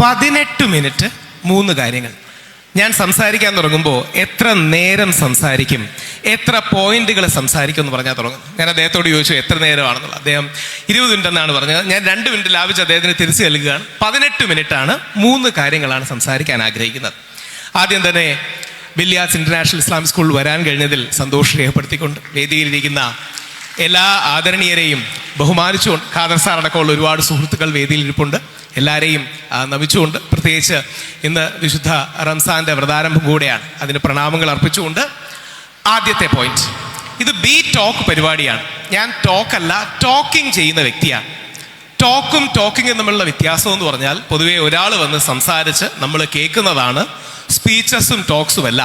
18 minute 3 കാര്യങ്ങൾ. ഞാൻ സംസാരിക്കാൻ തുടങ്ങുമ്പോൾ എത്ര നേരം സംസാരിക്കും, എത്ര പോയിന്റുകൾ സംസാരിക്കും എന്ന് പറഞ്ഞാൽ തുടങ്ങും. ഞാൻ അദ്ദേഹത്തോട് ചോദിച്ചു എത്ര നേരമാണെന്നുള്ളത്. അദ്ദേഹം 20 മിനിറ്റ് എന്നാണ് പറഞ്ഞത്. ഞാൻ 2 മിനിറ്റ് ലാഭിച്ച് അദ്ദേഹത്തിന് തിരിച്ചു നൽകുകയാണ്. 18 മിനിറ്റാണ് 3 കാര്യങ്ങളാണ് സംസാരിക്കാൻ ആഗ്രഹിക്കുന്നത്. ആദ്യം തന്നെ ബില്ലിയാർഡ്സ് ഇന്റർനാഷണൽ ഇസ്ലാമിക് സ്കൂളിൽ വരാൻ കഴിഞ്ഞതിൽ സന്തോഷം രേഖപ്പെടുത്തിക്കൊണ്ട് വേദിയിലിരിക്കുന്ന എല്ലാ ആദരണീയരെയും ബഹുമാനിച്ചുകൊണ്ട്, ഖാദർ സാർ അടക്കമുള്ള ഒരുപാട് സുഹൃത്തുക്കൾ വേദിയിൽ ഇരിപ്പുണ്ട്, എല്ലാവരെയും നമിച്ചുകൊണ്ട്, പ്രത്യേകിച്ച് ഇന്ന് വിശുദ്ധ റംസാന്റെ വ്രതാരംഭം കൂടെയാണ്, അതിന് പ്രണാമങ്ങൾ അർപ്പിച്ചുകൊണ്ട് ആദ്യത്തെ പോയിന്റ്, ഇത് ബി ടോക്ക് പരിപാടിയാണ്. ഞാൻ ടോക്കല്ല, ടോക്കിംഗ് ചെയ്യുന്ന വ്യക്തിയാണ്. ടോക്കും ടോക്കിങ്ങും തമ്മിലുള്ള വ്യത്യാസം എന്ന് പറഞ്ഞാൽ, പൊതുവേ ഒരാൾ വന്ന് സംസാരിച്ച് നമ്മൾ കേൾക്കുന്നതാണ് സ്പീച്ചസും ടോക്സും അല്ല.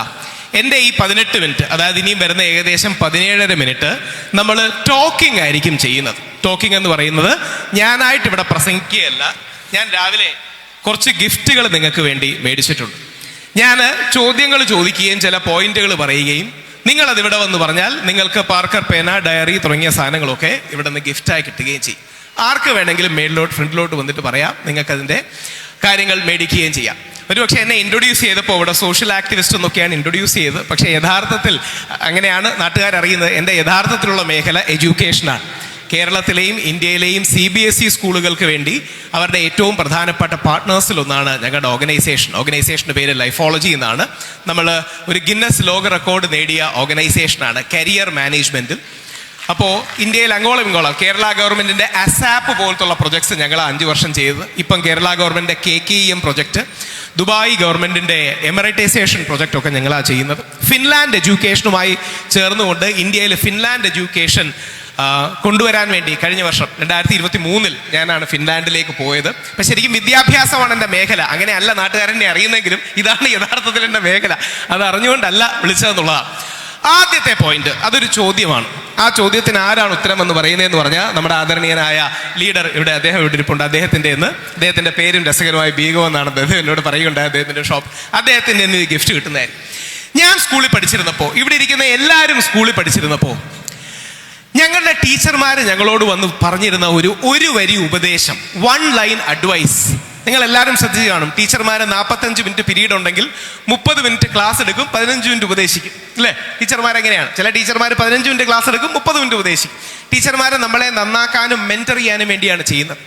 എൻ്റെ ഈ 18 മിനിറ്റ്, അതായത് ഇനിയും വരുന്ന ഏകദേശം 17.5 മിനിറ്റ് നമ്മൾ ടോക്കിംഗ് ആയിരിക്കും ചെയ്യുന്നത്. ടോക്കിംഗ് എന്ന് പറയുന്നത് ഞാനായിട്ട് ഇവിടെ പ്രസംഗിക്കുകയല്ല. ഞാൻ രാവിലെ കുറച്ച് ഗിഫ്റ്റുകൾ നിങ്ങൾക്ക് വേണ്ടി മേടിച്ചിട്ടുണ്ട്. ഞാൻ ചോദ്യങ്ങൾ ചോദിക്കുകയും ചില പോയിന്റുകൾ പറയുകയും നിങ്ങളതിവിടെ വന്ന് പറഞ്ഞാൽ നിങ്ങൾക്ക് പാർക്കർ പേന, ഡയറി തുടങ്ങിയ സാധനങ്ങളൊക്കെ ഇവിടെ നിന്ന് ഗിഫ്റ്റായി കിട്ടുകയും ചെയ്യും. ആർക്ക് വേണമെങ്കിലും മേളിലോട്ട് ഫ്രണ്ടിലോട്ട് വന്നിട്ട് പറയാം, നിങ്ങൾക്കതിൻ്റെ കാര്യങ്ങൾ മേടിക്കുകയും ചെയ്യാം. ഒരുപക്ഷെ എന്നെ ഇൻട്രൊഡ്യൂസ് ചെയ്തപ്പോൾ ഇവിടെ സോഷ്യൽ ആക്ടിവിസ്റ്റ് എന്നൊക്കെയാണ് ഇൻട്രൊഡ്യൂസ് ചെയ്തത്. പക്ഷേ യഥാർത്ഥത്തിൽ അങ്ങനെയാണ് നാട്ടുകാരറിയുന്നത്. എൻ്റെ യഥാർത്ഥത്തിലുള്ള മേഖല എഡ്യൂക്കേഷനാണ്. കേരളത്തിലെയും ഇന്ത്യയിലെയും CBSE സ്കൂളുകൾക്ക് വേണ്ടി അവരുടെ ഏറ്റവും പ്രധാനപ്പെട്ട പാർട്ട്നേഴ്സിലൊന്നാണ് ഞങ്ങളുടെ ഓർഗനൈസേഷൻ്റെ പേര് ലൈഫോളജി എന്നാണ്. നമ്മൾ ഒരു ഗിന്നസ് ലോക റെക്കോർഡ് നേടിയ ഓർഗനൈസേഷനാണ് കരിയർ മാനേജ്മെൻറ്റിൽ. അപ്പോൾ ഇന്ത്യയിൽ അങ്ങോളം ഇങ്ങോളം കേരള ഗവൺമെൻറ്റിൻ്റെ ASAP പോലത്തുള്ള പ്രൊജക്ട്സ് ഞങ്ങൾ 5 വർഷം ചെയ്തത്. ഇപ്പം കേരള ഗവൺമെൻറ്റിൻ്റെ KKEM പ്രൊജക്റ്റ്, ദുബായ് ഗവൺമെൻറ്റിൻ്റെ എമിറേറ്റൈസേഷൻ പ്രൊജക്റ്റ് ഒക്കെ ഞങ്ങളാണ് ചെയ്യുന്നത്. ഫിൻലാൻഡ് എഡ്യൂക്കേഷനുമായി ചേർന്നുകൊണ്ട് ഇന്ത്യയിൽ ഫിൻലാൻഡ് എഡ്യൂക്കേഷൻ കൊണ്ടുവരാൻ വേണ്ടി കഴിഞ്ഞ വർഷം 2023 ഞാനാണ് ഫിൻലാൻഡിലേക്ക് പോയത്. അപ്പം ശരിക്കും വിദ്യാഭ്യാസമാണ് എൻ്റെ മേഖല. അങ്ങനെയല്ല നാട്ടുകാരനെ അറിയുന്നെങ്കിലും ഇതാണ് യഥാർത്ഥത്തിൽ എൻ്റെ മേഖല. അത് അറിഞ്ഞുകൊണ്ടല്ല വിളിച്ചതെന്നുള്ളതാണ്. ആദ്യത്തെ പോയിന്റ്, അതൊരു ചോദ്യമാണ്. ആ ചോദ്യത്തിന് ആരാണ് ഉത്തരം എന്ന് പറയുന്നതെന്ന് പറഞ്ഞാൽ നമ്മുടെ ആദരണീയനായ ലീഡർ അദ്ദേഹം ഇവിടെ ഇരിപ്പുണ്ട്. അദ്ദേഹത്തിൻ്റെ പേരും രസകരമായ ബീഗോ എന്നാണ് അദ്ദേഹം എന്നോട് പറയുകയുണ്ടായ അദ്ദേഹത്തിൻ്റെ ഷോപ്പ്. അദ്ദേഹത്തിൻ്റെ ഇന്ന് ഗിഫ്റ്റ് കിട്ടുന്നതായിരുന്നു. ഞാൻ സ്കൂളിൽ പഠിച്ചിരുന്നപ്പോൾ, ഇവിടെ ഇരിക്കുന്ന എല്ലാവരും സ്കൂളിൽ പഠിച്ചിരുന്നപ്പോൾ ഞങ്ങളുടെ ടീച്ചർമാർ ഞങ്ങളോട് വന്ന് പറഞ്ഞിരുന്ന ഒരു വരി ഉപദേശം, 1 ലൈൻ അഡ്വൈസ്. നിങ്ങൾ എല്ലാവരും ശ്രദ്ധിച്ച് കാണും. ടീച്ചർമാർ 45 മിനിറ്റ് പീരീഡ് ഉണ്ടെങ്കിൽ 30 മിനിറ്റ് ക്ലാസ് എടുക്കും, 15 മിനിറ്റ് ഉപദേശിക്കും, അല്ലേ? ടീച്ചർമാർ എങ്ങനെയാണ്? ചില ടീച്ചർമാർ 15 മിനിറ്റ് ക്ലാസ് എടുക്കും, 30 മിനിറ്റ് ഉപദേശിക്കും. ടീച്ചർമാർ നമ്മളെ നന്നാക്കാനും മെന്റർ ചെയ്യാനും വേണ്ടിയാണ് ചെയ്യുന്നത്.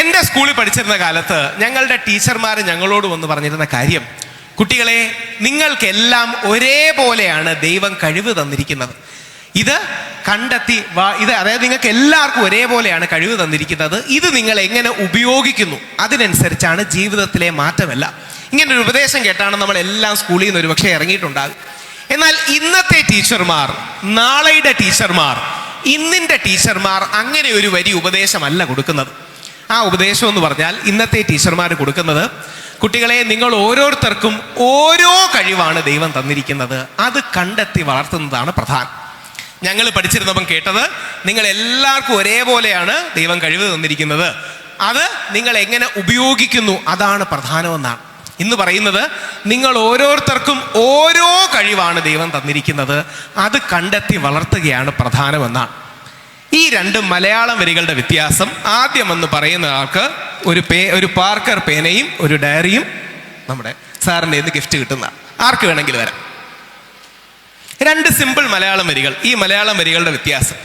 എൻ്റെ സ്കൂളിൽ പഠിച്ചിരുന്ന കാലത്ത് ഞങ്ങളുടെ ടീച്ചർമാർ ഞങ്ങളോട് വന്ന് പറഞ്ഞിരുന്ന കാര്യം, കുട്ടികളെ, നിങ്ങൾക്കെല്ലാം ഒരേപോലെയാണ് ദൈവം കഴിവ് തന്നിരിക്കുന്നത്. ഇത് കണ്ടെത്തി അതായത് നിങ്ങൾക്ക് എല്ലാവർക്കും ഒരേപോലെയാണ് കഴിവ് തന്നിരിക്കുന്നത്. ഇത് നിങ്ങൾ എങ്ങനെ ഉപയോഗിക്കുന്നു അതിനനുസരിച്ചാണ് ജീവിതത്തിലെ മാറ്റമല്ല. ഇങ്ങനൊരു ഉപദേശം കേട്ടാണ് നമ്മളെല്ലാം സ്കൂളിൽ നിന്ന് ഒരുപക്ഷെ ഇറങ്ങിയിട്ടുണ്ടാകും. എന്നാൽ ഇന്നത്തെ ടീച്ചർമാർ, നാളെയുടെ ടീച്ചർമാർ, ഇന്നിൻ്റെ ടീച്ചർമാർ അങ്ങനെ ഒരു വരി ഉപദേശമല്ല കൊടുക്കുന്നത്. ആ ഉപദേശം എന്ന് പറഞ്ഞാൽ ഇന്നത്തെ ടീച്ചർമാർ കൊടുക്കുന്നത്, കുട്ടികളെ, നിങ്ങൾ ഓരോരുത്തർക്കും ഓരോ കഴിവാണ് ദൈവം തന്നിരിക്കുന്നത്, അത് കണ്ടെത്തി വളർത്തുന്നതാണ് പ്രധാനം. ഞങ്ങൾ പഠിച്ചിരുന്നപ്പം കേട്ടത്, നിങ്ങൾ എല്ലാവർക്കും ഒരേപോലെയാണ് ദൈവം കഴിവ് തന്നിരിക്കുന്നത്, അത് നിങ്ങൾ എങ്ങനെ ഉപയോഗിക്കുന്നു അതാണ് പ്രധാനമെന്നാണ്. ഇന്ന് പറയുന്നത്, നിങ്ങൾ ഓരോരുത്തർക്കും ഓരോ കഴിവാണ് ദൈവം തന്നിരിക്കുന്നത്, അത് കണ്ടെത്തി വളർത്തുകയാണ് പ്രധാനമെന്നാണ്. ഈ 2 മലയാളം വരികളുടെ വ്യത്യാസം ആദ്യം എന്ന് പറയുന്ന ആൾക്ക് ഒരു പാർക്കർ പേനയും ഒരു ഡയറിയും നമ്മുടെ സാറിൻ്റെ ഇന്ന് ഗിഫ്റ്റ് കിട്ടുന്ന ആർക്ക് വേണമെങ്കിലും വരാം. 2 സിമ്പിൾ മലയാളം വരികൾ. ഈ മലയാളം വരികളുടെ വ്യത്യാസം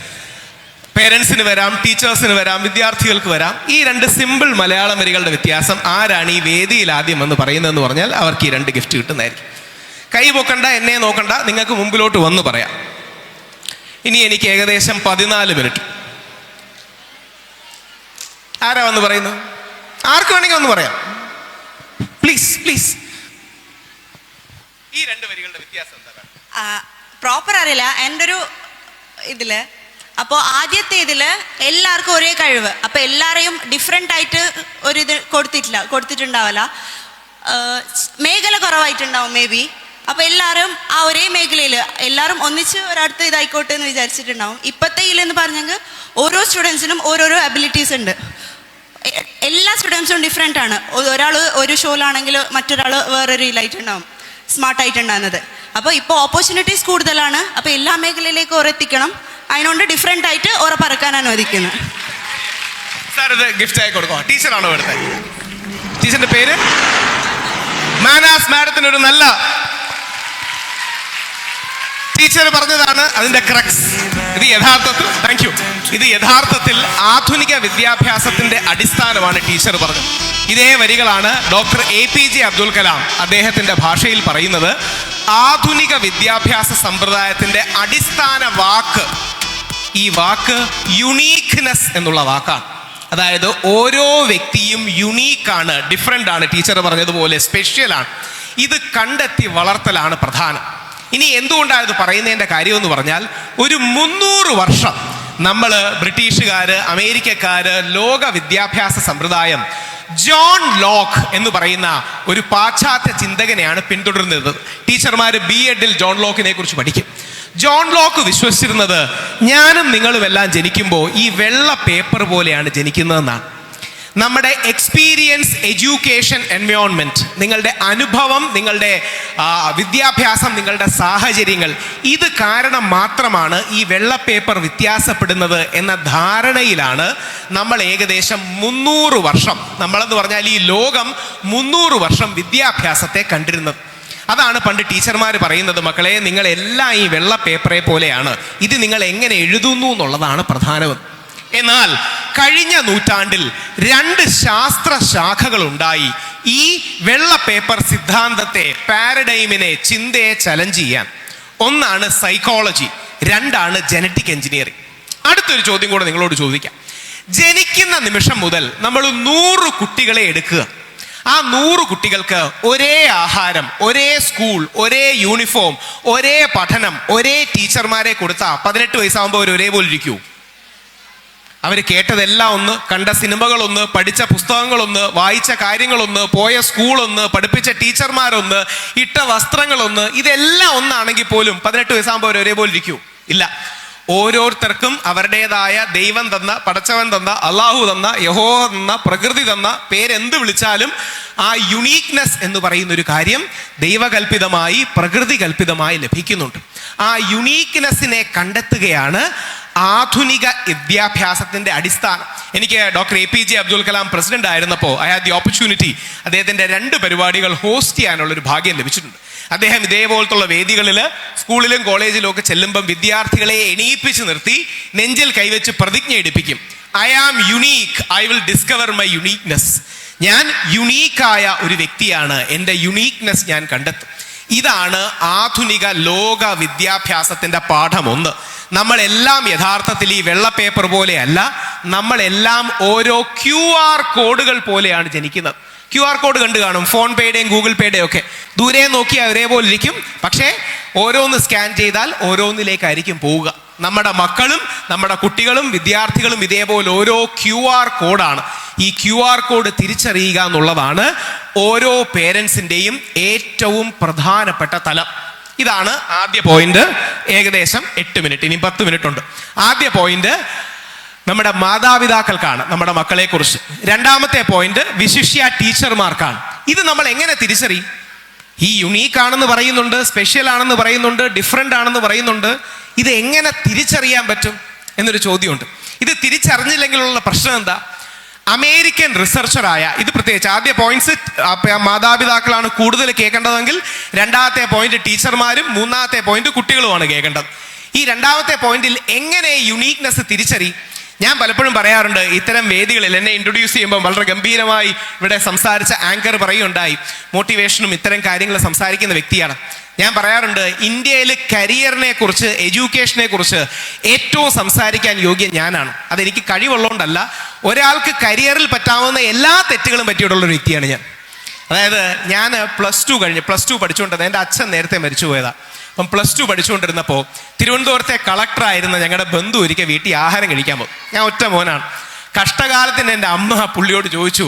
പേരൻസിന് വരാം, ടീച്ചേഴ്സിന് വരാം, വിദ്യാർത്ഥികൾക്ക് വരാം. ഈ 2 സിമ്പിൾ മലയാളം വരികളുടെ വ്യത്യാസം ആരാണ് ഈ വേദിയിൽ ആദ്യം എന്ന് പറയുന്നതെന്ന് പറഞ്ഞാൽ അവർക്ക് ഈ 2 ഗിഫ്റ്റ് കിട്ടുന്നതായിരിക്കും. കൈ പൊക്കണ്ട, എന്നെ നോക്കണ്ട, നിങ്ങൾക്ക് മുമ്പിലോട്ട് വന്ന് പറയാം. ഇനി എനിക്ക് ഏകദേശം 14 മിനിറ്റ്. ആരാ വന്ന് പറയുന്നു? ആർക്ക് വേണമെങ്കിൽ ഒന്ന് പറയാം, പ്ലീസ് പ്ലീസ്. ഈ 2 വരികളുടെ വ്യത്യാസം എന്താണ്? പ്രോപ്പർ അറിയില്ല എൻ്റെ ഒരു ഇതില്. അപ്പോൾ ആദ്യത്തെ ഇതില് എല്ലാവർക്കും ഒരേ കഴിവ്, അപ്പൊ എല്ലാരെയും ഡിഫറെൻ്റ് ആയിട്ട് ഒരു ഇത് കൊടുത്തിട്ടുണ്ടാവില്ല, മേഖല കുറവായിട്ടുണ്ടാവും മേ ബി. അപ്പൊ എല്ലാവരും ആ ഒരേ മേഖലയിൽ എല്ലാവരും ഒന്നിച്ച് ഒരടുത്ത് ഇതായിക്കോട്ടെ എന്ന് വിചാരിച്ചിട്ടുണ്ടാവും. ഇപ്പോഴത്തെ ഇതിലെന്ന് പറഞ്ഞെങ്കിൽ ഓരോ സ്റ്റുഡൻസിനും ഓരോരോ അബിലിറ്റീസ് ഉണ്ട്. എല്ലാ സ്റ്റുഡൻസും ഡിഫറെൻ്റ് ആണ്. ഒരാൾ ഒരു ഷോയിലാണെങ്കിൽ മറ്റൊരാൾ വേറൊരു ഇതിലായിട്ടുണ്ടാവും, സ്മാർട്ടായിട്ടുണ്ടാകുന്നത്. അപ്പോൾ ഇപ്പോൾ ഓപ്പർച്യൂണിറ്റീസ് കൂടുതലാണ്. അപ്പോൾ എല്ലാ മേഖലയിലേക്ക് ഓരെത്തിക്കണം. അതിനോണ്ട് ഡിഫറെൻ്റ് ആയിട്ട് ഓരെ പറക്കാൻ അനുവദിക്കുന്നത്. സാർ ഇത് ഗിഫ്റ്റ് ആയി കൊടുക്കുക. ടീച്ചറാണോ എടുത്തത്? ടീച്ചറിന്റെ പേര് മാനാസ് മാഡത്തിന് ഒരു നല്ല ടീച്ചർ പറഞ്ഞതാണ് അതിന്റെ ക്രക്സ്. ഇത് യഥാർത്ഥത്തിൽ താങ്ക് യു. ഇത് യഥാർത്ഥത്തിൽ ആധുനിക വിദ്യാഭ്യാസത്തിന്റെ അടിസ്ഥാനമാണ് ടീച്ചർ പറഞ്ഞത്. ഇതേ വരികളാണ് ഡോക്ടർ APJ അബ്ദുൽ കലാം അദ്ദേഹത്തിന്റെ ഭാഷയിൽ പറയുന്നത്. ആധുനിക വിദ്യാഭ്യാസ സമ്പ്രദായത്തിന്റെ അടിസ്ഥാന വാക്ക്, ഈ വാക്ക് യുണീക്ക്നെസ് എന്നുള്ള വാക്കാണ്. അതായത് ഓരോ വ്യക്തിയും യുണീക്കാണ്, ഡിഫറെൻ്റ് ആണ്, ടീച്ചർ പറഞ്ഞതുപോലെ സ്പെഷ്യലാണ്. ഇത് കണ്ടെത്തി വളർത്തലാണ് പ്രധാനം. ഇനി എന്തുകൊണ്ടാണ് ഇത് പറയുന്നതിൻ്റെ കാര്യം എന്ന് പറഞ്ഞാൽ, ഒരു 300 വർഷം നമ്മൾ ബ്രിട്ടീഷുകാർ, അമേരിക്കക്കാർ, ലോക വിദ്യാഭ്യാസ സമ്പ്രദായം ജോൺ ലോക്ക് എന്ന് പറയുന്ന ഒരു പാശ്ചാത്യ ചിന്തകനെയാണ് പിന്തുടരുന്നത്. ടീച്ചർമാർ BEdൽ ജോൺ ലോക്കിനെ കുറിച്ച് പഠിക്കും. ജോൺ ലോക്ക് വിശ്വസിച്ചിരുന്നത് ഞാനും നിങ്ങളുമെല്ലാം ജനിക്കുമ്പോൾ ഈ വെള്ള പേപ്പർ പോലെയാണ് ജനിക്കുന്നതെന്നാണ്. നമ്മുടെ എക്സ്പീരിയൻസ്, എഡ്യൂക്കേഷൻ, എൻവയോൺമെന്റ്, നിങ്ങളുടെ അനുഭവം, നിങ്ങളുടെ വിദ്യാഭ്യാസം, നിങ്ങളുടെ സാഹചര്യങ്ങൾ, ഇത് കാരണം മാത്രമാണ് ഈ വെള്ള പേപ്പർ വ്യത്യാസപ്പെടുന്നത് എന്ന ധാരണയിലാണ് നമ്മൾ ഏകദേശം 300 വർഷം, നമ്മളെന്ന് പറഞ്ഞാൽ ഈ ലോകം 300 വർഷം വിദ്യാഭ്യാസത്തെ കണ്ടിരുന്നത്. അതാണ് പണ്ട് ടീച്ചർമാർ പറയുന്നത്, മക്കളെ നിങ്ങളെല്ലാം ഈ വെള്ള പേപ്പറെ പോലെയാണ്, ഇത് നിങ്ങൾ എങ്ങനെ എഴുതുന്നു എന്നുള്ളതാണ് പ്രധാനം. എന്നാൽ കഴിഞ്ഞ നൂറ്റാണ്ടിൽ 2 ശാസ്ത്ര ശാഖകൾ ഉണ്ടായി ഈ വെള്ള പേപ്പർ സിദ്ധാന്തത്തെ, പാരഡൈമിനെ, ചിന്തയെ ചലഞ്ച് ചെയ്യാൻ. ഒന്നാണ് സൈക്കോളജി, 2 ജനറ്റിക് എഞ്ചിനീയറിംഗ്. അടുത്തൊരു ചോദ്യം കൂടെ നിങ്ങളോട് ചോദിക്കാം. ജനിക്കുന്ന നിമിഷം മുതൽ നമ്മൾ 100 കുട്ടികളെ എടുക്കുക. ആ 100 കുട്ടികൾക്ക് ഒരേ ആഹാരം, ഒരേ സ്കൂൾ, ഒരേ യൂണിഫോം, ഒരേ പഠനം, ഒരേ ടീച്ചർമാരെ കൊടുത്താൽ 18 വയസ്സാകുമ്പോൾ അവർ ഒരേപോലെ ഇരിക്കൂ? അവർ കേട്ടതെല്ലാം ഒന്ന്, കണ്ട സിനിമകളൊന്ന്, പഠിച്ച പുസ്തകങ്ങളൊന്ന്, വായിച്ച കാര്യങ്ങളൊന്ന്, പോയ സ്കൂളൊന്ന്, പഠിപ്പിച്ച ടീച്ചർമാരൊന്ന്, ഇട്ട വസ്ത്രങ്ങളൊന്ന്, ഇതെല്ലാം ഒന്നാണെങ്കിൽ പോലും 18 വയസ്സാകുമ്പോൾ അവർ ഒരേപോലെ ഇരിക്കൂ? ഇല്ല. ഓരോരുത്തർക്കും അവരുടേതായ ദൈവം തന്ന, പടച്ചവൻ തന്ന, അള്ളാഹു തന്ന, യഹോവ തന്ന, പ്രകൃതി തന്ന പേരെന്ത് വിളിച്ചാലും ആ യുണീക്നെസ് എന്ന് പറയുന്ന ഒരു കാര്യം ദൈവകൽപിതമായി, പ്രകൃതി കൽപിതമായി ലഭിക്കുന്നുണ്ട്. ആ യുണീക്നെസ്സിനെ കണ്ടെത്തുകയാണ് ആധുനിക വിദ്യാഭ്യാസത്തിന്റെ അടിസ്ഥാനം. എനിക്ക് doctor APJ Abdul Kalam president ആയിരുന്നപ്പോൾ ഐ ഹാഡ് ദി ഓപ്പർച്യൂണിറ്റി അദ്ദേഹത്തിന്റെ 2 പരിപാടികൾ ഹോസ്റ്റ് ചെയ്യാനുള്ളൊരു ഭാഗ്യം ലഭിച്ചിട്ടുണ്ട്. അദ്ദേഹം ഇതേപോലത്തുള്ള വേദികളിൽ സ്കൂളിലും കോളേജിലും ഒക്കെ ചെല്ലുമ്പം വിദ്യാർത്ഥികളെ എണീപ്പിച്ച് നിർത്തി നെഞ്ചിൽ കൈവച്ച് പ്രതിജ്ഞ എടുപ്പിക്കും. I am unique, I will discover my uniqueness. ഞാൻ യുണീക്കായ ഒരു വ്യക്തിയാണ്, എൻ്റെ യുണീക്നെസ് ഞാൻ കണ്ടെത്തും. ഇതാണ് ആധുനിക ലോക വിദ്യാഭ്യാസത്തിന്റെ പാഠം 1. നമ്മളെല്ലാം യഥാർത്ഥത്തിൽ ഈ വെള്ള പേപ്പർ പോലെയല്ല, നമ്മളെല്ലാം ഓരോ QR കോഡുകൾ പോലെയാണ് ജനിക്കുന്നത്. QR കോഡ് കണ്ടു കാണും, ഫോൺ പേയുടെയും ഗൂഗിൾ പേയുടെയും ഒക്കെ. ദൂരെ നോക്കിയാൽ ഒരേപോലെ ഇരിക്കും, പക്ഷേ ഓരോന്ന് സ്കാൻ ചെയ്താൽ ഓരോന്നിലേക്കായിരിക്കും പോവുക. നമ്മുടെ മക്കളും നമ്മുടെ കുട്ടികളും വിദ്യാർത്ഥികളും ഇതേപോലെ ഓരോ QR കോഡാണ്. ഈ QR കോഡ് തിരിച്ചറിയുക എന്നുള്ളതാണ് ഓരോ പേരൻസിൻ്റെയും ഏറ്റവും പ്രധാനപ്പെട്ട തലം. ഇതാണ് ആദ്യ പോയിന്റ്. ഏകദേശം 8 മിനിറ്റ്, ഇനി 10 മിനിറ്റ് ഉണ്ട്. ആദ്യ പോയിന്റ് നമ്മുടെ മാതാപിതാക്കൾക്കാണ്, നമ്മുടെ മക്കളെ കുറിച്ച്. 2ാമത്തെ പോയിന്റ് വിശിഷ്യ ടീച്ചർമാർക്കാണ്. ഇത് നമ്മൾ എങ്ങനെ തിരിച്ചറിയും? ഈ യുണീക്ക് ആണെന്ന് പറയുന്നുണ്ട്, സ്പെഷ്യൽ ആണെന്ന് പറയുന്നുണ്ട്, ഡിഫറെൻ്റ് ആണെന്ന് പറയുന്നുണ്ട്. ഇത് എങ്ങനെ തിരിച്ചറിയാൻ പറ്റും എന്നൊരു ചോദ്യമുണ്ട്. ഇത് തിരിച്ചറിഞ്ഞില്ലെങ്കിലുള്ള പ്രശ്നം എന്താ? അമേരിക്കൻ റിസർച്ചറായ, ഇത് പ്രത്യേകിച്ച് ആദ്യ പോയിന്റ്സ് മാതാപിതാക്കളാണ് കൂടുതൽ കേൾക്കേണ്ടതെങ്കിൽ 2ാമത്തെ പോയിന്റ് ടീച്ചർമാരും 3ാമത്തെ പോയിന്റ് കുട്ടികളുമാണ് കേൾക്കേണ്ടത്. ഈ 2ാമത്തെ പോയിന്റിൽ എങ്ങനെ യുണീക്നെസ് തിരിച്ചറിയും? ഞാൻ പലപ്പോഴും പറയാറുണ്ട്, ഇത്തരം വേദികളിൽ എന്നെ ഇൻട്രൊഡ്യൂസ് ചെയ്യുമ്പോൾ വളരെ ഗംഭീരമായി ഇവിടെ സംസാരിച്ച ആങ്കർ പറയുകയുണ്ടായി, മോട്ടിവേഷനും ഇത്തരം കാര്യങ്ങൾ സംസാരിക്കുന്ന വ്യക്തിയാണ്. ഞാൻ പറയാറുണ്ട്, ഇന്ത്യയിൽ കരിയറിനെ കുറിച്ച്, എഡ്യൂക്കേഷനെ കുറിച്ച് ഏറ്റവും സംസാരിക്കാൻ യോഗ്യം ഞാനാണ്. അതെനിക്ക് കഴിവുള്ളതുകൊണ്ടല്ല, ഒരാൾക്ക് കരിയറിൽ പറ്റാവുന്ന എല്ലാ തെറ്റുകളും പറ്റിയിട്ടുള്ളൊരു വ്യക്തിയാണ് ഞാൻ. അതായത് ഞാൻ പ്ലസ് ടു പഠിച്ചുകൊണ്ടത്, എൻ്റെ അച്ഛൻ നേരത്തെ മരിച്ചു പോയതാണ്. അപ്പം +2 പഠിച്ചുകൊണ്ടിരുന്നപ്പോൾ തിരുവനന്തപുരത്തെ കളക്ടറായിരുന്ന ഞങ്ങളുടെ ബന്ധു ഒരിക്കൽ വീട്ടിൽ ആഹാരം കഴിക്കാൻ പോകും. ഞാൻ ഒറ്റ മോനാണ്. കഷ്ടകാലത്തിന് എൻ്റെ അമ്മ പുള്ളിയോട് ചോദിച്ചു,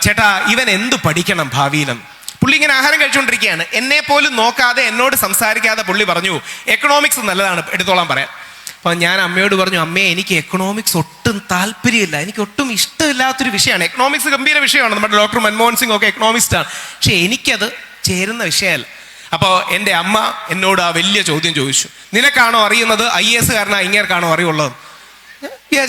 ചേട്ടാ ഇവൻ എന്ത് പഠിക്കണം ഭാവിയിലെന്ന്. പുള്ളി ഇങ്ങനെ ആഹാരം കഴിച്ചുകൊണ്ടിരിക്കുകയാണ്. എന്നെ പോലും നോക്കാതെ, എന്നോട് സംസാരിക്കാതെ പുള്ളി പറഞ്ഞു, എക്കണോമിക്സ് നല്ലതാണ്, എടുത്തോളാൻ പറയാം. അപ്പം ഞാൻ അമ്മയോട് പറഞ്ഞു, അമ്മേ എനിക്ക് എക്കണോമിക്സ് ഒട്ടും താല്പര്യമില്ല, എനിക്ക് ഒട്ടും ഇഷ്ടമില്ലാത്തൊരു വിഷയമാണ്. എക്കണോമിക്സ് ഗംഭീര വിഷയമാണ്, നമ്മുടെ ഡോക്ടർ മൻമോഹൻ സിംഗ് ഒക്കെ എക്കണോമിക്സ്റ്റാണ്, പക്ഷെ എനിക്കത് ചേരുന്ന വിഷയമല്ല. അപ്പോൾ എൻ്റെ അമ്മ എന്നോട് ആ വലിയ ചോദ്യം ചോദിച്ചു, നിനക്കാണോ അറിയുന്നത് IAS കാരനാ ഇങ്ങേർക്കാണോ അറിയുള്ളത്?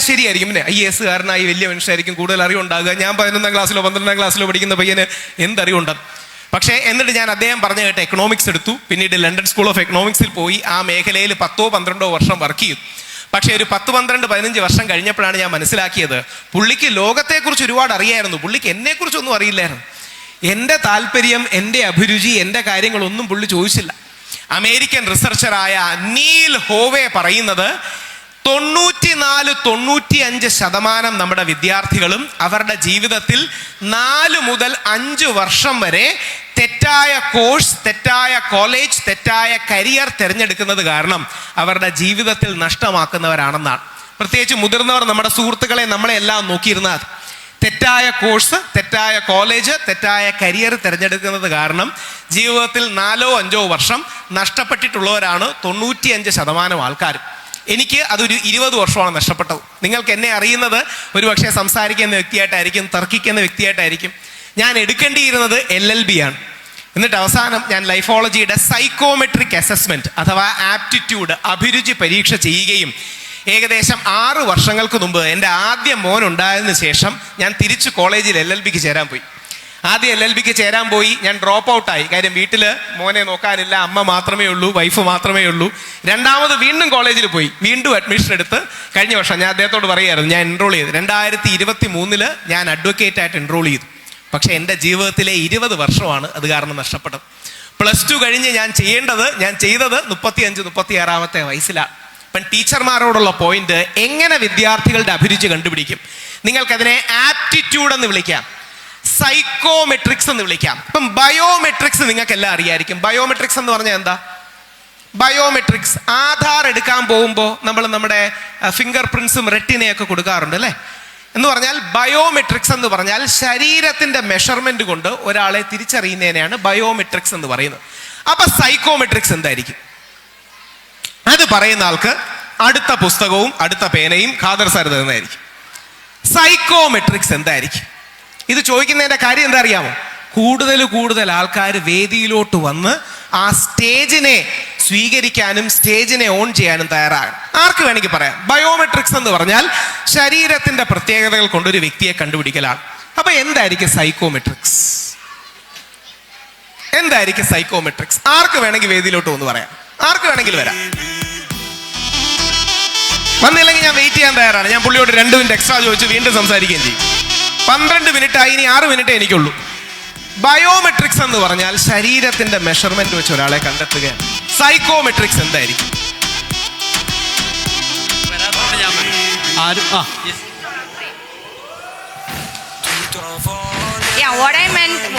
ശരിയായിരിക്കും. പിന്നെ IAS കാരനായി വലിയ മനുഷ്യരായിരിക്കും, കൂടുതൽ അറിവുണ്ടാകുക. ഞാൻ 11ാം ക്ലാസ്സിലോ 12ാം ക്ലാസ്സിലോ പഠിക്കുന്ന പയ്യന് എന്തറിവുണ്ടാകും? പക്ഷേ എന്നിട്ട് ഞാൻ അദ്ദേഹം പറഞ്ഞു കേട്ട് എക്കണോമിക്സ് എടുത്തു. പിന്നീട് ലണ്ടൻ സ്കൂൾ ഓഫ് എക്കണോമിക്സിൽ പോയി ആ മേഖലയിൽ 10-12 വർഷം വർക്ക് ചെയ്തു. പക്ഷേ ഒരു 10-12-15 വർഷം കഴിഞ്ഞപ്പോഴാണ് ഞാൻ മനസ്സിലാക്കിയത്, പുള്ളിക്ക് ലോകത്തെക്കുറിച്ച് ഒരുപാട് അറിയായിരുന്നു, പുള്ളിക്ക് എന്നെക്കുറിച്ചൊന്നും അറിയില്ലായിരുന്നു. എൻ്റെ താല്പര്യം, എൻ്റെ അഭിരുചി, എൻ്റെ കാര്യങ്ങളൊന്നും പുള്ളി ചോദിച്ചില്ല. അമേരിക്കൻ റിസർച്ചറായ നീൽ ഹോവേ പറയുന്നത് 94-95% നമ്മുടെ വിദ്യാർത്ഥികളും അവരുടെ ജീവിതത്തിൽ 4 മുതൽ 5 വർഷം വരെ തെറ്റായ കോഴ്സ്, തെറ്റായ കോളേജ്, തെറ്റായ കരിയർ തിരഞ്ഞെടുക്കുന്നത് കാരണം അവരുടെ ജീവിതത്തിൽ നഷ്ടമാക്കുന്നവരാണെന്നാണ്. പ്രത്യേകിച്ച് മുതിർന്നവർ, നമ്മുടെ സുഹൃത്തുക്കളെ, നമ്മളെ എല്ലാം നോക്കിയിരുന്നാൽ തെറ്റായ കോഴ്സ്, തെറ്റായ കോളേജ്, തെറ്റായ കരിയർ തിരഞ്ഞെടുക്കുന്നത് കാരണം ജീവിതത്തിൽ 4-5 വർഷം നഷ്ടപ്പെട്ടിട്ടുള്ളവരാണ് 95% ആൾക്കാർ. എനിക്ക് അതൊരു 20 വർഷമാണ് നഷ്ടപ്പെട്ടത്. നിങ്ങൾക്ക് എന്നെ അറിയുന്നത് ഒരുപക്ഷെ സംസാരിക്കുന്ന വ്യക്തിയായിട്ടായിരിക്കും, തർക്കിക്കുന്ന വ്യക്തിയായിട്ടായിരിക്കും. ഞാൻ എടുക്കേണ്ടിയിരുന്നത് LLB ആണ്. എന്നിട്ട് അവസാനം ഞാൻ ലൈഫോളജിയുടെ സൈക്കോമെട്രിക് അസസ്മെന്റ് അഥവാ ആപ്റ്റിറ്റ്യൂഡ്, അഭിരുചി പരീക്ഷ ചെയ്യുകയും ഏകദേശം 6 വർഷങ്ങൾക്ക് മുമ്പ് എൻ്റെ ആദ്യ മോൻ ഉണ്ടായതിനു ശേഷം ഞാൻ തിരിച്ച് കോളേജിൽ LLBക്ക് ചേരാൻ പോയി. ആദ്യം LLBക്ക് ചേരാൻ പോയി, ഞാൻ ഡ്രോപ്പ് ഔട്ടായി. കാര്യം വീട്ടിൽ മോനെ നോക്കാനില്ല, അമ്മ മാത്രമേ ഉള്ളൂ, വൈഫ് മാത്രമേ ഉള്ളൂ. രണ്ടാമത് വീണ്ടും കോളേജിൽ പോയി, വീണ്ടും അഡ്മിഷൻ എടുത്ത് കഴിഞ്ഞ വർഷം ഞാൻ അദ്ദേഹത്തോട് പറയുമായിരുന്നു, ഞാൻ എൻറോൾ ചെയ്ത് 2023 ഞാൻ അഡ്വക്കേറ്റ് ആയിട്ട് എൻറോൾ ചെയ്തു. പക്ഷേ എൻ്റെ ജീവിതത്തിലെ 20 വർഷമാണ് അത് കാരണം നഷ്ടപ്പെട്ടത്. +2 കഴിഞ്ഞ് ഞാൻ ചെയ്തത് 35-36 വയസ്സിലാണ്. ഇപ്പം ടീച്ചർമാരോടുള്ള പോയിന്റ്, എങ്ങനെ വിദ്യാർത്ഥികളുടെ അഭിരുചി കണ്ടുപിടിക്കും? നിങ്ങൾക്കതിനെ ആപ്റ്റിറ്റ്യൂഡ് എന്ന് വിളിക്കാം, സൈക്കോമെട്രിക്സ് എന്ന് വിളിക്കാം. ഇപ്പം ബയോമെട്രിക്സ് നിങ്ങൾക്ക് എല്ലാം അറിയായിരിക്കും. ബയോമെട്രിക്സ് എന്ന് പറഞ്ഞാൽ എന്താ? ബയോമെട്രിക്സ്, ആധാർ എടുക്കാൻ പോകുമ്പോൾ നമ്മൾ നമ്മുടെ ഫിംഗർ പ്രിന്റ്സും റെറ്റിനയൊക്കെ കൊടുക്കാറുണ്ട് അല്ലേ? എന്ന് പറഞ്ഞാൽ ബയോമെട്രിക്സ് എന്ന് പറഞ്ഞാൽ ശരീരത്തിന്റെ മെഷർമെന്റ് കൊണ്ട് ഒരാളെ തിരിച്ചറിയുന്നതിനെയാണ് ബയോമെട്രിക്സ് എന്ന് പറയുന്നത്. അപ്പൊ സൈക്കോമെട്രിക്സ് എന്തായിരിക്കും? അത് പറയുന്ന ആൾക്ക് അടുത്ത പുസ്തകവും അടുത്ത പേനയും ഖാദർ സാർ തരുന്നതായിരിക്കും. സൈക്കോമെട്രിക്സ് എന്തായിരിക്കും? ഇത് ചോദിക്കുന്നതിന്റെ കാര്യം എന്താ അറിയാമോ? കൂടുതൽ ആൾക്കാർ വേദിയിലോട്ട് വന്ന് ആ സ്റ്റേജിനെ സ്വീകരിക്കാനും സ്റ്റേജിനെ ഓൺ ചെയ്യാനും തയ്യാറാകണം. ആർക്ക് വേണമെങ്കിൽ പറയാം. ബയോമെട്രിക്സ് എന്ന് പറഞ്ഞാൽ ശരീരത്തിന്റെ പ്രത്യേകതകൾ കൊണ്ടൊരു വ്യക്തിയെ കണ്ടുപിടിക്കലാണ്. അപ്പൊ എന്തായിരിക്കും സൈക്കോമെട്രിക്സ്? എന്തായിരിക്കും സൈക്കോമെട്രിക്സ്? ആർക്ക് വേണമെങ്കിൽ വേദിയിലോട്ട് ഒന്ന് പറയാം. ആർക്ക് വേണമെങ്കിലും വരാം. വന്നില്ലെങ്കിൽ ഞാൻ വെയിറ്റ് ചെയ്യാൻ തയ്യാറാണ്. ഞാൻ പുള്ളിയോട് 2 മിനിറ്റ് എക്സ്ട്രാ ചോദിച്ച് വീണ്ടും സംസാരിക്കുകയും ചെയ്യും. 12 മിനിറ്റായി, ഇനി 6 മിനിറ്റേ എനിക്കുള്ളൂ. ബയോമെട്രിക്സ് എന്ന് പറഞ്ഞാൽ ശരീരത്തിന്റെ മെഷർമെന്റ് വെച്ച് ഒരാളെ കണ്ടെത്തുകയാണ്. സൈക്കോമെട്രിക്സ് എന്തായിരിക്കും? Yeah,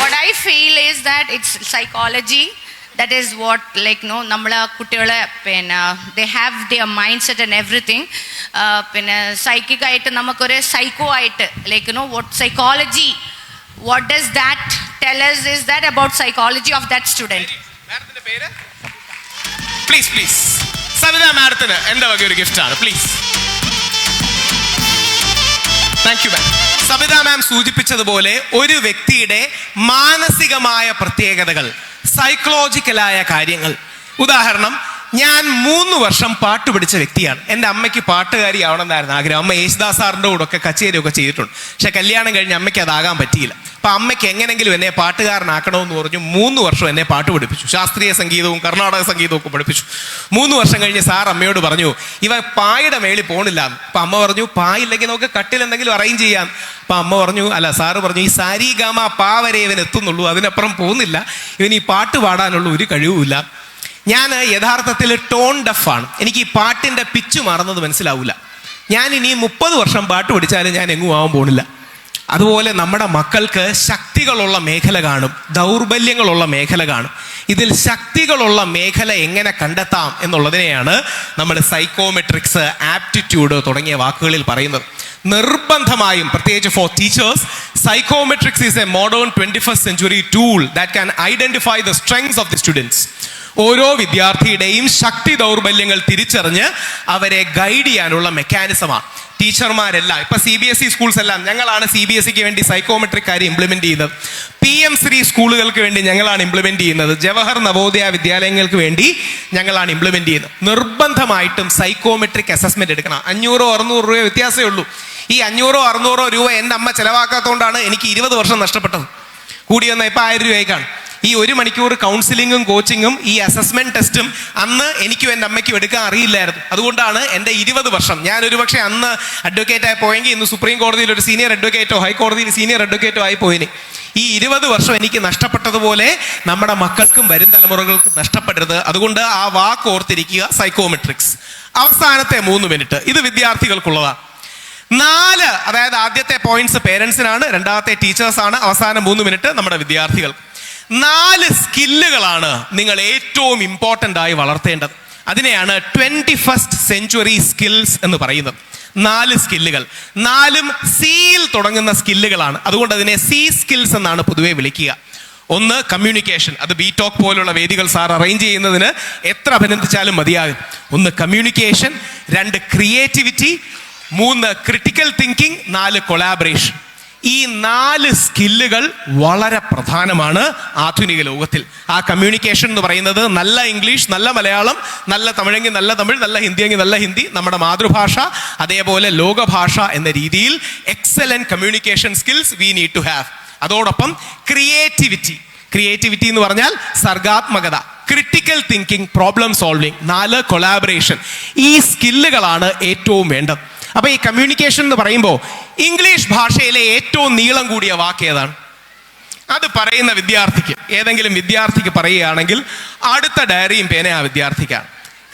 what I feel is that it's psychology. That is what, like, no, നമ്മളെ കുട്ടികളെ പിന്നെ they have their mindset and everything. പിന്നെ സൈക്കിക് ആയിട്ട് നമുക്കൊരു സൈക്കോ ആയിട്ട്, like, you know, what psychology, what does that tell us is that about psychology of that student. മാഡത്തിന്റെ പേര് please Savitha മാഡത്തിന് എൻ്റെ വക ഒരു ഗിഫ്റ്റ് ആണ്. Please. Thank you ma'am. Savitha ma'am സൂചിപ്പിച്ചതുപോലെ ഒരു വ്യക്തിയുടെ മാനസികമായ പ്രത്യേകതകൾ, സൈക്കോളജിക്കലായ കാര്യങ്ങൾ. ഉദാഹരണം, ഞാൻ 3 വർഷം പാട്ട് പഠിച്ച വ്യക്തിയാണ്. എൻ്റെ അമ്മയ്ക്ക് പാട്ടുകാരിയാവണമെന്നായിരുന്നു ആഗ്രഹം. അമ്മ യേശുദാസ് സാറിൻ്റെ കൂടെ ഒക്കെ കച്ചേരിയൊക്കെ ചെയ്തിട്ടുണ്ട്. പക്ഷെ കല്യാണം കഴിഞ്ഞ് അമ്മയ്ക്ക് അതാകാൻ പറ്റിയില്ല. അപ്പം അമ്മയ്ക്ക് എങ്ങനെങ്കിലും എന്നെ പാട്ടുകാരനാക്കണമെന്ന് പറഞ്ഞു 3 വർഷം എന്നെ പാട്ട് പഠിപ്പിച്ചു. ശാസ്ത്രീയ സംഗീതവും കർണാടക സംഗീതവും ഒക്കെ പഠിപ്പിച്ചു. 3 വർഷം കഴിഞ്ഞ് സാർ അമ്മയോട് പറഞ്ഞു, ഇവ പായുടെ മേളിൽ പോണില്ല. അപ്പം അമ്മ പറഞ്ഞു, പായില്ലെങ്കിൽ നമുക്ക് കട്ടിൽ എന്തെങ്കിലും അറേഞ്ച് ചെയ്യാം. അപ്പം അമ്മ പറഞ്ഞു, അല്ല, സാറ് പറഞ്ഞു, ഈ സാരി ഗാമ പാ വരെ ഇവൻ എത്തുന്നുള്ളൂ, അതിനപ്പുറം പോകുന്നില്ല, ഇവൻ ഈ പാട്ട് പാടാനുള്ള ഒരു കഴിവുമില്ല. ഞാൻ യഥാർത്ഥത്തിൽ ടോൺ ഡഫാണ്. എനിക്ക് ഈ പാട്ടിൻ്റെ പിച്ച് മാറുന്നത് മനസ്സിലാവില്ല. ഞാൻ ഇനി 30 വർഷം പാട്ട് പഠിച്ചാലും ഞാൻ എങ്ങും ആവാൻ പോണില്ല. അതുപോലെ നമ്മുടെ മക്കൾക്ക് ശക്തികളുള്ള മേഖല കാണും, ദൗർബല്യങ്ങളുള്ള മേഖല കാണും. ഇതിൽ ശക്തികളുള്ള മേഖല എങ്ങനെ കണ്ടെത്താം എന്നുള്ളതിനെയാണ് നമ്മൾ സൈക്കോമെട്രിക്സ്, ആപ്റ്റിറ്റ്യൂഡ് തുടങ്ങിയ വാക്കുകളിൽ പറയുന്നത്. നിർബന്ധമായും, പ്രത്യേകിച്ച് for teachers, psychometrics is a modern 21st century tool that can identify the strengths of the students. ഓരോ വിദ്യാർത്ഥിയുടെയും ശക്തി ദൗർബല്യങ്ങൾ തിരിച്ചറിഞ്ഞ് അവരെ ഗൈഡ് ചെയ്യാനുള്ള മെക്കാനിസമാണ്. ടീച്ചർമാരെല്ലാം ഇപ്പൊ CBSE സ്കൂൾസ് എല്ലാം ഞങ്ങളാണ് CBSEക്ക് വേണ്ടി സൈക്കോമെട്രിക് കാര്യം ഇംപ്ലിമെന്റ് ചെയ്തത്. PM3 സ്കൂളുകൾക്ക് വേണ്ടി ഞങ്ങളാണ് ഇംപ്ലിമെന്റ് ചെയ്യുന്നത്. ജവഹർ നവോദയ വിദ്യാലയങ്ങൾക്ക് വേണ്ടി ഞങ്ങളാണ് ഇംപ്ലിമെന്റ് ചെയ്യുന്നത്. നിർബന്ധമായിട്ടും സൈക്കോമെട്രിക് അസസ്മെന്റ് എടുക്കണം. 500-600 രൂപ വ്യത്യാസമേ ഉള്ളൂ. ഈ 500-600 രൂപ എൻ്റെ അമ്മ ചെലവാക്കാത്തതുകൊണ്ടാണ് എനിക്ക് 20 വർഷം നഷ്ടപ്പെട്ടത്. കൂടി വന്നാൽ ഇപ്പം 1000 രൂപയ്ക്കാണ്. ഈ 1 മണിക്കൂർ കൗൺസിലിങ്ങും കോച്ചിങ്ങും ഈ അസസ്മെന്റ് ടെസ്റ്റും അന്ന് എനിക്കും എൻ്റെ അമ്മയ്ക്കും എടുക്കാൻ അറിയില്ലായിരുന്നു. അതുകൊണ്ടാണ് എൻ്റെ 20 വർഷം. ഞാൻ ഒരുപക്ഷെ അന്ന് അഡ്വക്കേറ്റായി പോയെങ്കിൽ ഇന്ന് സുപ്രീം കോടതിയിൽ ഒരു സീനിയർ അഡ്വക്കേറ്റോ ഹൈക്കോടതിയിൽ സീനിയർ അഡ്വക്കേറ്റോ ആയി പോയിന്. ഈ 20 വർഷം എനിക്ക് നഷ്ടപ്പെട്ടതുപോലെ നമ്മുടെ മക്കൾക്കും വരും തലമുറകൾക്കും നഷ്ടപ്പെടരുത്. അതുകൊണ്ട് ആ വാക്ക് ഓർത്തിരിക്കുക, സൈക്കോമെട്രിക്സ്. അവസാനത്തെ 3 മിനിറ്റ് ഇത് വിദ്യാർത്ഥികൾക്കുള്ളതാണ്. 4, അതായത് ആദ്യത്തെ പോയിന്റ്സ് പേരൻസിനാണ്, രണ്ടാമത്തെ ടീച്ചേഴ്സാണ്, അവസാനം 3 മിനിറ്റ് നമ്മുടെ വിദ്യാർത്ഥികൾ. 4 സ്കില്ലുകളാണ് നിങ്ങൾ ഏറ്റവും ഇമ്പോർട്ടൻ്റ് ആയി വളർത്തേണ്ടത്. അതിനെയാണ് 21st സെഞ്ച്വറി സ്കിൽസ് എന്ന് പറയുന്നത്. 4 സ്കില്ലുകൾ, 4ഉം സിയിൽ തുടങ്ങുന്ന സ്കില്ലുകളാണ്. അതുകൊണ്ട് അതിനെ C സ്കിൽസ് എന്നാണ് പൊതുവെ വിളിക്കുക. 1 കമ്മ്യൂണിക്കേഷൻ, അത് BTalk പോലുള്ള വേദികൾ സാർ അറേഞ്ച് ചെയ്യുന്നതിന് എത്ര അഭിനന്ദിച്ചാലും മതിയാകും. 1 communication, 2 creativity, 3 critical thinking, 4 collaboration. ഈ 4 സ്കില്ലുകൾ വളരെ പ്രധാനമാണ് ആധുനിക ലോകത്തിൽ. ആ കമ്മ്യൂണിക്കേഷൻ എന്ന് പറയുന്നത് നല്ല ഇംഗ്ലീഷ്, നല്ല മലയാളം, നല്ല തമിഴെങ്കിൽ നല്ല തമിഴ്, നല്ല ഹിന്ദിയെങ്കിൽ നല്ല ഹിന്ദി, നമ്മുടെ മാതൃഭാഷ, അതേപോലെ ലോകഭാഷ എന്ന രീതിയിൽ excellent communication skills we need to have. അതോടൊപ്പം ക്രിയേറ്റിവിറ്റി എന്ന് പറഞ്ഞാൽ സർഗാത്മകത, critical thinking, problem solving, 4 collaboration. ഈ സ്കില്ലുകളാണ് ഏറ്റവും വേണ്ടത്. അപ്പൊ ഈ കമ്മ്യൂണിക്കേഷൻ എന്ന് പറയുമ്പോൾ ഇംഗ്ലീഷ് ഭാഷയിലെ ഏറ്റവും നീളം കൂടിയ വാക്ക് ഏതാണ്? അത് പറയുന്ന വിദ്യാർത്ഥിക്ക്, ഏതെങ്കിലും വിദ്യാർത്ഥിക്ക് പറയുകയാണെങ്കിൽ അടുത്ത ഡയറിയും പേന ആ വിദ്യാർത്ഥിക്കാണ്.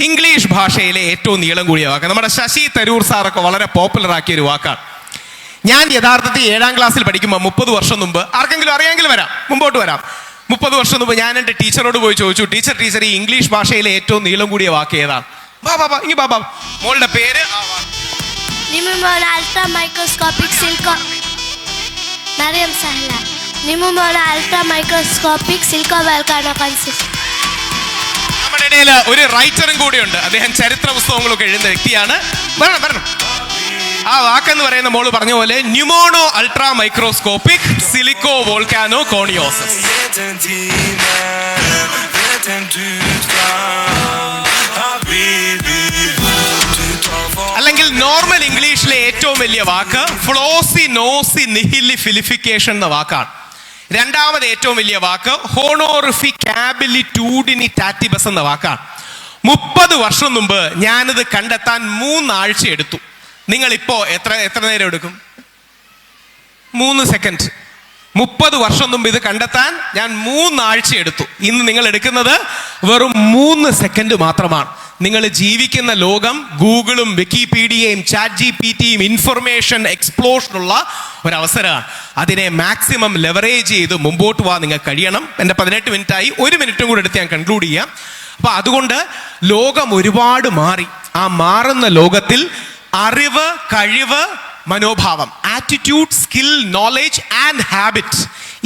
ഇംഗ്ലീഷ് ഭാഷയിലെ ഏറ്റവും നീളം കൂടിയ വാക്ക് നമ്മുടെ ശശി തരൂർ സാറൊക്കെ വളരെ പോപ്പുലർ ആക്കിയ ഒരു വാക്കാണ്. ഞാൻ യഥാർത്ഥത്തിൽ 7ാം ക്ലാസ്സിൽ പഠിക്കുമ്പോൾ 30 വർഷം മുമ്പ്, ആർക്കെങ്കിലും അറിയാമെങ്കിൽ വരാം, മുമ്പോട്ട് വരാം. 30 വർഷം മുമ്പ് ഞാൻ എൻ്റെ ടീച്ചറോട് പോയി ചോദിച്ചു, ടീച്ചർ ഈ ഇംഗ്ലീഷ് ഭാഷയിലെ ഏറ്റവും നീളം കൂടിയ വാക്ക് ഏതാണ്? ബാബാ മോളുടെ പേര് Nimumona ultra microscopic silicon. Mariam Sahla. Nimumona ultra microscopic silicon volcano consists. നമ്മുടെ ഇടയിൽ ഒരു റൈറ്ററും കൂടിയുണ്ട്. അദ്ദേഹം ചരിത്ര പുസ്തകങ്ങളൊക്കെ എഴുതുന്ന വ്യക്തിയാണ്. വരണം. ആ വാക്കെന്ന് പറയുന്ന മോള് പറഞ്ഞ പോലെ ന്യൂമോണോ അൾട്രാ മൈക്രോസ്കോപ്പിക് സിലിക്കോ വോൾക്കാനോ കോണിയോസസ്. അല്ലെങ്കിൽ നോർമൽ ഇംഗ്ലീഷിലെ ഏറ്റവും വലിയ വാക്ക് ഫ്ലോസി നോസി നിഹിലി ഫിലിഫിക്കേഷൻ എന്ന വാക്കാണ്. രണ്ടാമത് ഏറ്റവും വലിയ വാക്ക് ഹോണോറിഫിക്കാബിലിറ്റ്യൂഡിനി ടാറ്റിബസ് എന്ന വാക്കാണ്. 30 വർഷം മുമ്പ് ഞാനിത് കണ്ടെത്താൻ 3 ആഴ്ച എടുത്തു. നിങ്ങളിപ്പോ എത്ര നേരം എടുക്കും? 3 സെക്കൻഡ്. 30 വർഷം മുമ്പ് ഇത് കണ്ടെത്താൻ ഞാൻ 3 ആഴ്ച എടുത്തു. ഇന്ന് നിങ്ങൾ എടുക്കുന്നത് വെറും 3 സെക്കൻഡ് മാത്രമാണ്. നിങ്ങൾ ജീവിക്കുന്ന ലോകം ഗൂഗിളും വിക്കിപീഡിയയും ChatGPTയും ഇൻഫർമേഷൻ എക്സ്പ്ലോഷനുള്ള ഒരവസരമാണ്. അതിനെ മാക്സിമം ലെവറേജ് ചെയ്ത് മുമ്പോട്ട് പോകാൻ നിങ്ങൾക്ക് കഴിയണം. എൻ്റെ 18 മിനിറ്റായി, 1 മിനിറ്റും കൂടെ എടുത്ത് ഞാൻ കൺക്ലൂഡ് ചെയ്യാം. അപ്പൊ അതുകൊണ്ട് ലോകം ഒരുപാട് മാറി. ആ മാറുന്ന ലോകത്തിൽ അറിവ്, കഴിവ്, മനോഭാവം, attitude, skill, knowledge and habit,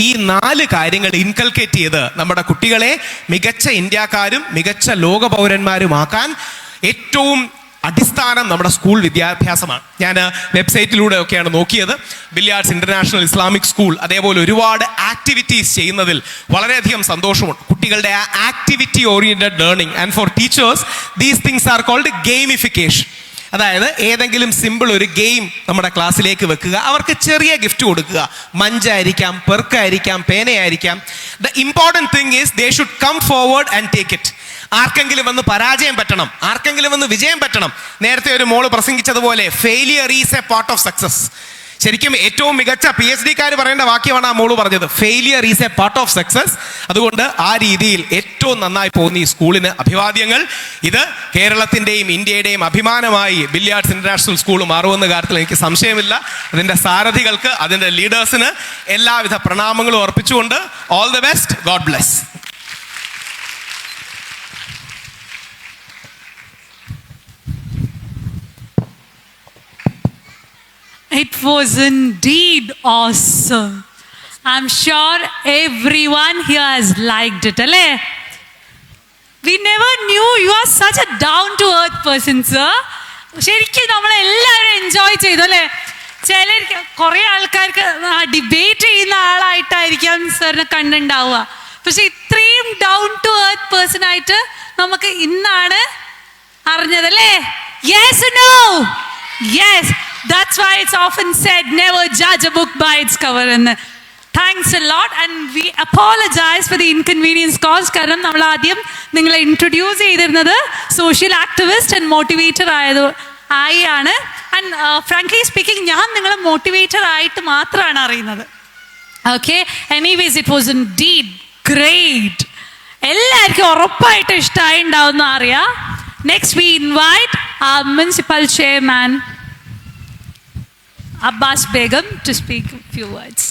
ഈ 4 കാര്യങ്ങൾ ഇൻകൾക്കേറ്റ് ചെയ്ത് നമ്മുടെ കുട്ടികളെ മികച്ച ഇന്ത്യക്കാരും മികച്ച ലോക പൗരന്മാരുമാക്കാൻ ഏറ്റവും അടിസ്ഥാനം നമ്മുടെ സ്കൂൾ വിദ്യാഭ്യാസമാണ്. ഞാൻ വെബ്സൈറ്റിലൂടെ ഒക്കെയാണ് നോക്കിയത്. ബില്യാർഡ്സ് ഇന്റർനാഷണൽ ഇസ്ലാമിക് സ്കൂൾ അതേപോലെ ഒരുപാട് ആക്ടിവിറ്റീസ് ചെയ്യുന്നതിൽ വളരെയധികം സന്തോഷമുണ്ട്. കുട്ടികളുടെ ആ activity oriented learning and for teachers these things are called gamification. അതായത് ഏതെങ്കിലും സിമ്പിൾ ഒരു ഗെയിം നമ്മുടെ ക്ലാസ്സിലേക്ക് വെക്കുക, അവർക്ക് ചെറിയ ഗിഫ്റ്റ് കൊടുക്കുക. മഞ്ചായിരിക്കാം, പെർക്കായിരിക്കാം, പേനയായിരിക്കാം. The important thing is they should come forward and take it. ആർക്കെങ്കിലും വന്ന് പരാജയം പറ്റണം, ആർക്കെങ്കിലും വന്ന് വിജയം പറ്റണം. നേരത്തെ ഒരു മോള് പ്രസംഗിച്ചതുപോലെ failure is a part of success. ശരിക്കും ഏറ്റവും മികച്ച PhD-കാർ പറയേണ്ട വാക്യമാണ് ആ മോള് പറഞ്ഞത്, failure is a part of success. അതുകൊണ്ട് ആ രീതിയിൽ ഏറ്റവും നന്നായി പോകുന്ന ഈ സ്കൂളിന് അഭിവാദ്യങ്ങൾ. ഇത് കേരളത്തിൻ്റെയും ഇന്ത്യയുടെയും അഭിമാനമായി ബില്യാർഡ്സ് ഇന്റർനാഷണൽ സ്കൂൾ മാറുമെന്ന കാര്യത്തിൽ എനിക്ക് സംശയമില്ല. അതിൻ്റെ സാരഥികൾക്ക്, അതിൻ്റെ ലീഡേഴ്സിന് എല്ലാവിധ പ്രണാമങ്ങളും അർപ്പിച്ചുകൊണ്ട് all the best. God bless. It was indeed awesome. I'm sure everyone here has liked it. Ale? We never knew you are such a down-to-earth person, sir. ശരിക്കും നമ്മളെല്ലാവരും എൻജോയ് ചെയ്തു അല്ലേ? ചിലർക്ക് കുറേ ആൾക്കാർക്ക് ഡിബേറ്റ് ചെയ്യുന്ന ആളായിട്ടായിരിക്കാം സാറിനെ കണ്ടുണ്ടാവുക. പക്ഷെ ഇത്രയും ഡൗൺ ടു എർത്ത് പേഴ്സൺ ആയിട്ട് നമുക്ക് ഇന്നാണ് അറിഞ്ഞതല്ലേ? Yes no? Yes. That's why it's often said never judge a book by its cover. എന്ന് thanks a lot and we apologise for the inconvenience caused. കാരണം നമ്മൾ ആദ്യം നിങ്ങളെ ഇൻട്രൊഡ്യൂസ് ചെയ്തിരുന്നത് സോഷ്യൽ ആക്ടിവിസ്റ്റ് ആൻഡ് മോട്ടിവേറ്റർ ആണ്. ആൻഡ് ഫ്രാങ്ക്ലി സ്പീക്കിംഗ് ഞാൻ നിങ്ങളെ motivator ആയിട്ട് മാത്രമാണ് അറിയുന്നത്. Okay, anyways it was indeed great. എല്ലാവർക്കും ഉറപ്പായിട്ട് ഇഷ്ടമായി ഉണ്ടാവുന്ന അറിയാം. Next we invite municipal chairman Abbas Begum to speak a few words.